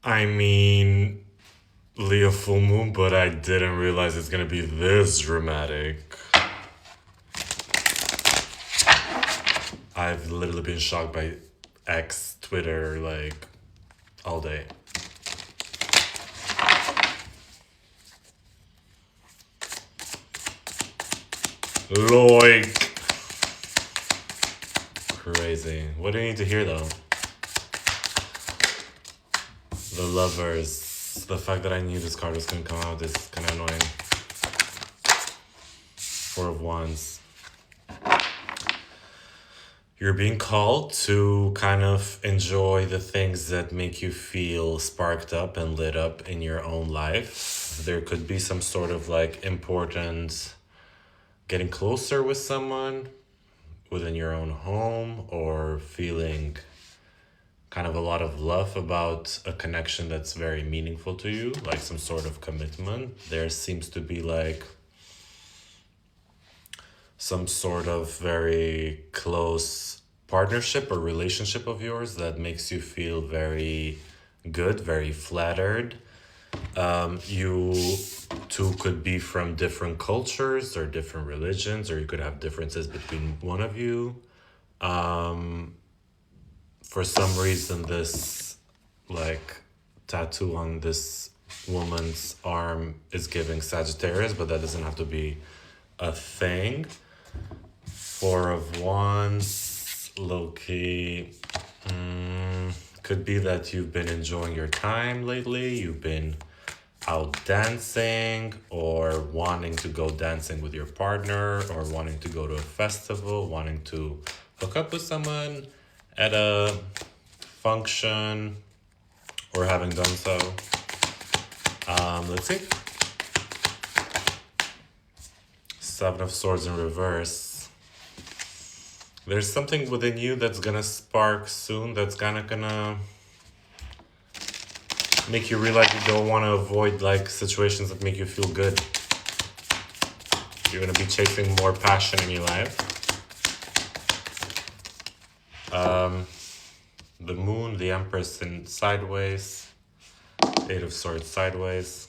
I mean, Leo full moon, but I didn't realize it's gonna be this dramatic. I've literally been shocked by X, Twitter, like, all day. Loik! Crazy. What do you need to hear though? The lovers. The fact that I knew this card was gonna come out is kind of annoying. Four of Wands. You're being called to kind of enjoy the things that make you feel sparked up and lit up in your own life. There could be some sort of like important getting closer with someone within your own home, or feeling kind of a lot of love about a connection that's very meaningful to you, like some sort of commitment. There seems to be like some sort of very close partnership or relationship of yours that makes you feel very good, very flattered. You two could be from different cultures or different religions, or you could have differences between one of you. For some reason, this like tattoo on this woman's arm is giving Sagittarius, but that doesn't have to be a thing. Four of Wands, low key. Could be that you've been enjoying your time lately. You've been out dancing, or wanting to go dancing with your partner, or wanting to go to a festival, wanting to hook up with someone at a function, or having done so. Let's see. Seven of Swords in reverse. There's something within you that's gonna spark soon, that's gonna make you realize you don't want to avoid like situations that make you feel good. You're gonna be chasing more passion in your life. The moon, the Empress in sideways, Eight of Swords sideways.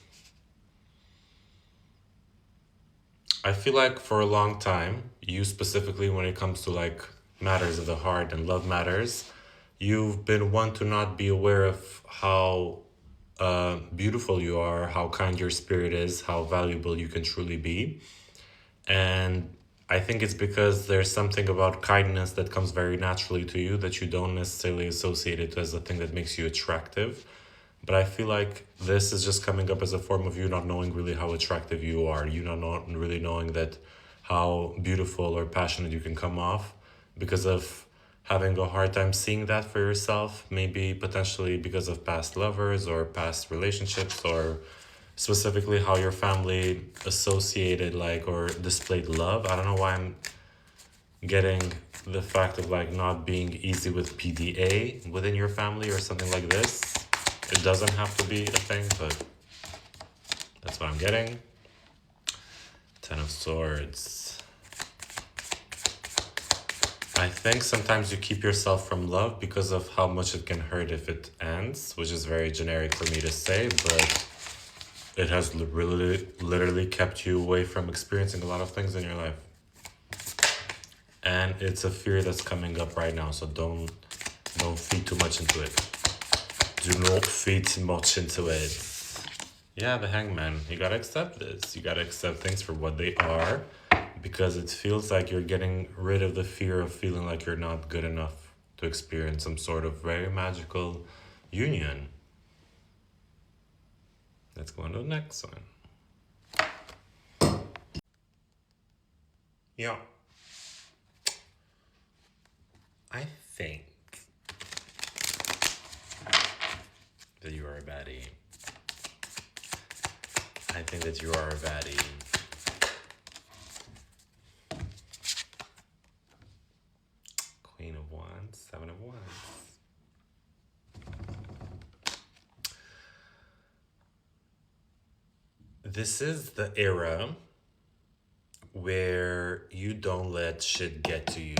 I feel like for a long time, you specifically when it comes to like matters of the heart and love matters, you've been one to not be aware of how beautiful you are, how kind your spirit is, how valuable you can truly be. And I think it's because there's something about kindness that comes very naturally to you that you don't necessarily associate it as a thing that makes you attractive. But I feel like this is just coming up as a form of you not knowing really how attractive you are. You not really knowing that how beautiful or passionate you can come off because of having a hard time seeing that for yourself. Maybe potentially because of past lovers or past relationships, or specifically how your family associated like or displayed love. I don't know why I'm getting the fact of like not being easy with PDA within your family or something like this. It doesn't have to be a thing, but that's what I'm getting. Ten of Swords. I think sometimes you keep yourself from love because of how much it can hurt if it ends, which is very generic for me to say, but it has really, literally kept you away from experiencing a lot of things in your life. And it's a fear that's coming up right now, so don't feed too much into it. Do not feed too much into it. Yeah, the Hangman. You gotta accept this. You gotta accept things for what they are, because it feels like you're getting rid of the fear of feeling like you're not good enough to experience some sort of very magical union. Let's go on to the next one. Yeah. I think that you are a baddie. I think that you are a baddie. Queen of Wands, Seven of Wands. This is the era where you don't let shit get to you.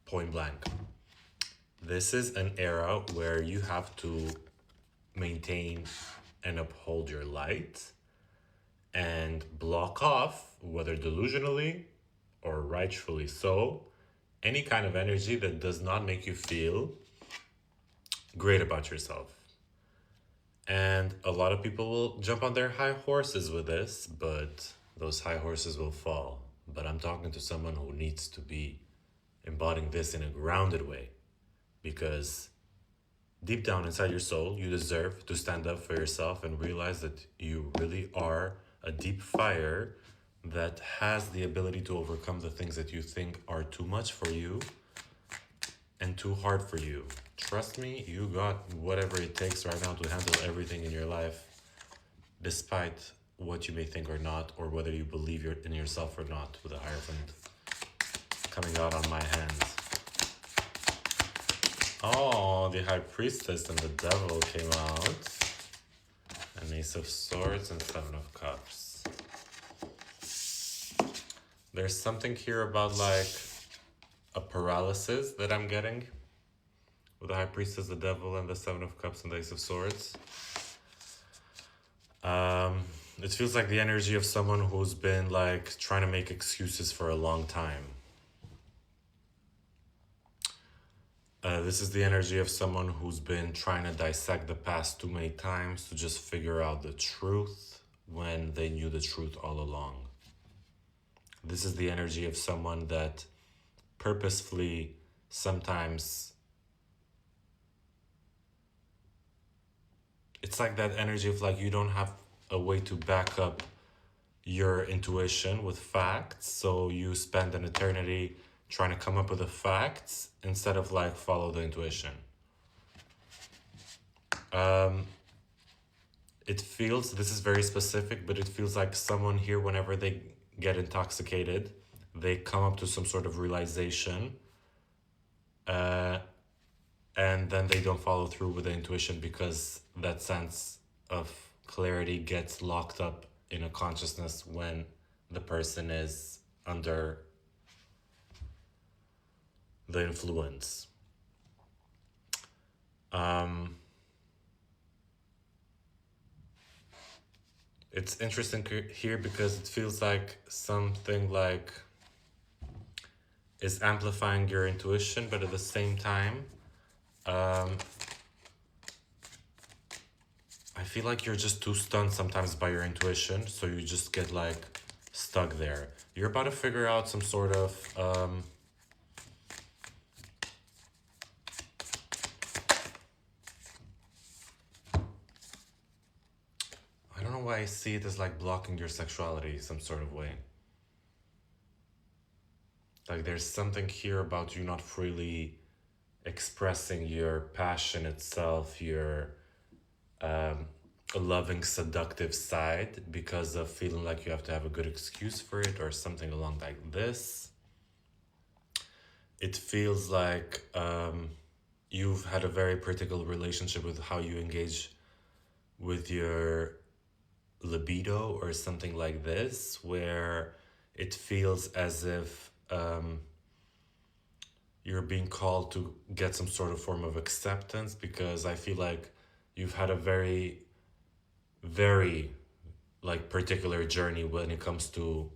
Point blank. This is an era where you have to maintain and uphold your light and block off, whether delusionally or rightfully so, any kind of energy that does not make you feel great about yourself. And a lot of people will jump on their high horses with this, but those high horses will fall. But I'm talking to someone who needs to be embodying this in a grounded way, because deep down inside your soul, you deserve to stand up for yourself and realize that you really are a deep fire that has the ability to overcome the things that you think are too much for you and too hard for you. Trust me, you got whatever it takes right now to handle everything in your life, despite what you may think or not, or whether you believe in yourself or not, with a Hierophant coming out on my hands. Oh, the High Priestess and the Devil came out. An Ace of Swords and Seven of Cups. There's something here about like a paralysis that I'm getting with the High Priestess, the Devil, and the Seven of Cups and the Ace of Swords. It feels like the energy of someone who's been like trying to make excuses for a long time. This is the energy of someone who's been trying to dissect the past too many times to just figure out the truth when they knew the truth all along. This is the energy of someone that purposefully sometimes... It's like that energy of like you don't have a way to back up your intuition with facts, so you spend an eternity trying to come up with the facts instead of like follow the intuition. It feels, this is very specific, but it feels like someone here, whenever they get intoxicated, they come up to some sort of realization, and then they don't follow through with the intuition because that sense of clarity gets locked up in a consciousness when the person is under the influence. It's interesting here because it feels like something like is amplifying your intuition, but at the same time, I feel like you're just too stunned sometimes by your intuition, so you just get like stuck there. You're about to figure out some sort of I don't know why I see it as like blocking your sexuality some sort of way. Like there's something here about you not freely expressing your passion itself, your loving, seductive side, because of feeling like you have to have a good excuse for it or something along like this. It feels like you've had a very particular relationship with how you engage with your libido or something like this, where it feels as if you're being called to get some sort of form of acceptance, because I feel like you've had a very, very like particular journey when it comes to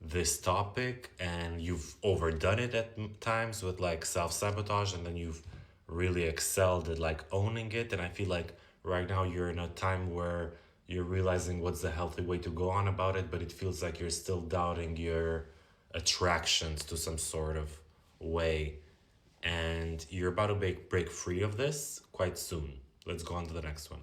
this topic, and you've overdone it at times with like self-sabotage, and then you've really excelled at like owning it. And I feel like right now you're in a time where you're realizing what's the healthy way to go on about it, but it feels like you're still doubting your attractions to some sort of way, and you're about to break free of this quite soon. Let's go on to the next one.